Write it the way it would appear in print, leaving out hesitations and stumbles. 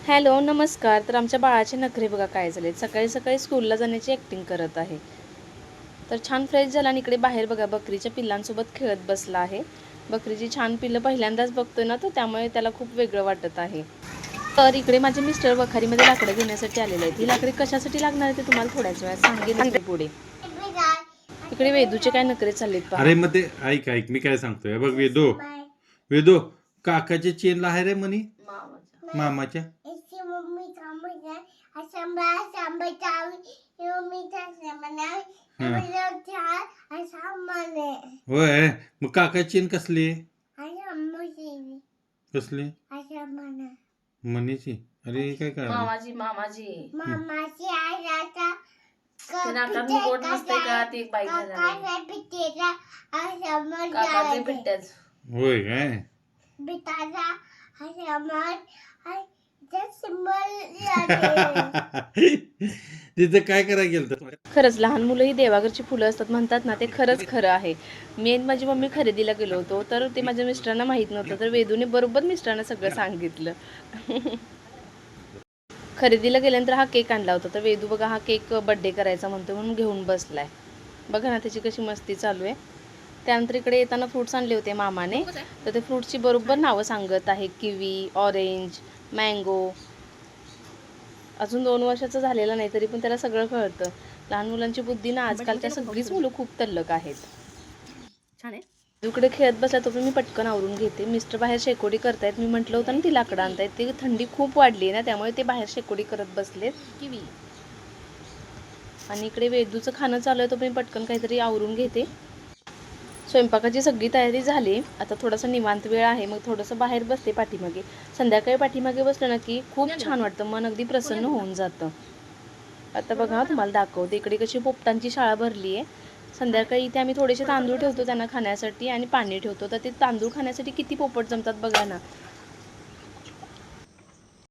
Hello नमस्कार. तर आमच्या बाळाचे नखरे बघा काय झाले. सकाळी सकाळी स्कूलला जाण्याची ॲक्टिंग करत आहे. तर छान फ्रेश झाला आणि इकडे बाहेर बघा बकरीच्या पिल्लांसोबत खेळत बसला आहे. बकरीची छान पिल्लं पहिल्यांदाच बघतोय ना, तो त्यामुळे त्याला खूप वेगळं वाटत आहे. तर इकडे माझे मिस्टर वखारीमध्ये लाकडं घेण्यासाठी आलेले आहेत. ही लाकडी कशासाठी लागणार आहे ते तुम्हाला थोड्याच वेळात सांगेन मी पुढे. इकडे वेदूचे काय नखरे चाललेत पहा. अरे मग ते ऐक ऐक मी काय सांगतोय बघ वेदो वेदो काकाच्या चेनला आहे रे मनी मामाच्या होय मग काकाची चेन कसली कसली मनीची अरे काय काय मामाजी मामाजी नाकात गोट नसते का ते एक बाईक काकाचे पिट्ट्याच होय काय तिथं काय करायला गेलं. खरंच लहान मुलं ही देवाघरची फुलं असतात म्हणतात ना, ते खरंच खरं आहे. मी आणि माझी मम्मी खरेदीला गेलो होतो, तर ते माझ्या मिस्टरांना माहीत नव्हतं. तर वेदूने बरोबर मिस्टरांना सगळं सांगितलं. खरेदीला गेल्यानंतर हा केक आणला होता. तर वेदू बघा हा केक बड्डे करायचा म्हणतो म्हणून घेऊन बसलाय. बघा ना त्याची कशी मस्ती चालू आहे. त्यानंतर इकडे येताना फ्रूट्स आणले होते मामाने. तर ते फ्रूट्सची बरोबर नावं सांगत आहे. Kiwi, orange, mango. अजून 2 वर्षाचा झालेला नाही तरी पण त्याला सगळं कळतं. लहान मुलांची बुद्धी ना आजकालच्या सगळीच मुलं खूप तल्लक आहेत. छान आहे. इकडे खेळत बसला तो पण मी पटकन आवरून घेते. मिस्टर बाहेर शेकोडी करतायत. मी म्हटलं होतं ना ती लाकडं आणतायत. ती थंडी खूप वाढली ना त्यामुळे ते बाहेर शेकोडी करत बसलेत. किवी आणि इकडे वेदूचं खाणं चालू आहे तो मी पटकन काहीतरी आवरून घेते. स्वयंपाकाची सगळी तयारी झाली. आता थोडासा निवांत वेळ आहे. मग थोडंसं बाहेर बसते पाठीमागे. संध्याकाळी पाठीमागे बसलं ना की खूप छान वाटतं. मन अगदी प्रसन्न होऊन जातं. आता बघा तुम्हाला दाखवते. इकडे कशी पोपटांची शाळा भरली आहे. संध्याकाळी इथे आम्ही थोडेसे तांदूळ ठेवतो त्यांना खाण्यासाठी आणि पाणी ठेवतो. तर ते तांदूळ खाण्यासाठी किती पोपट जमतात बघा ना.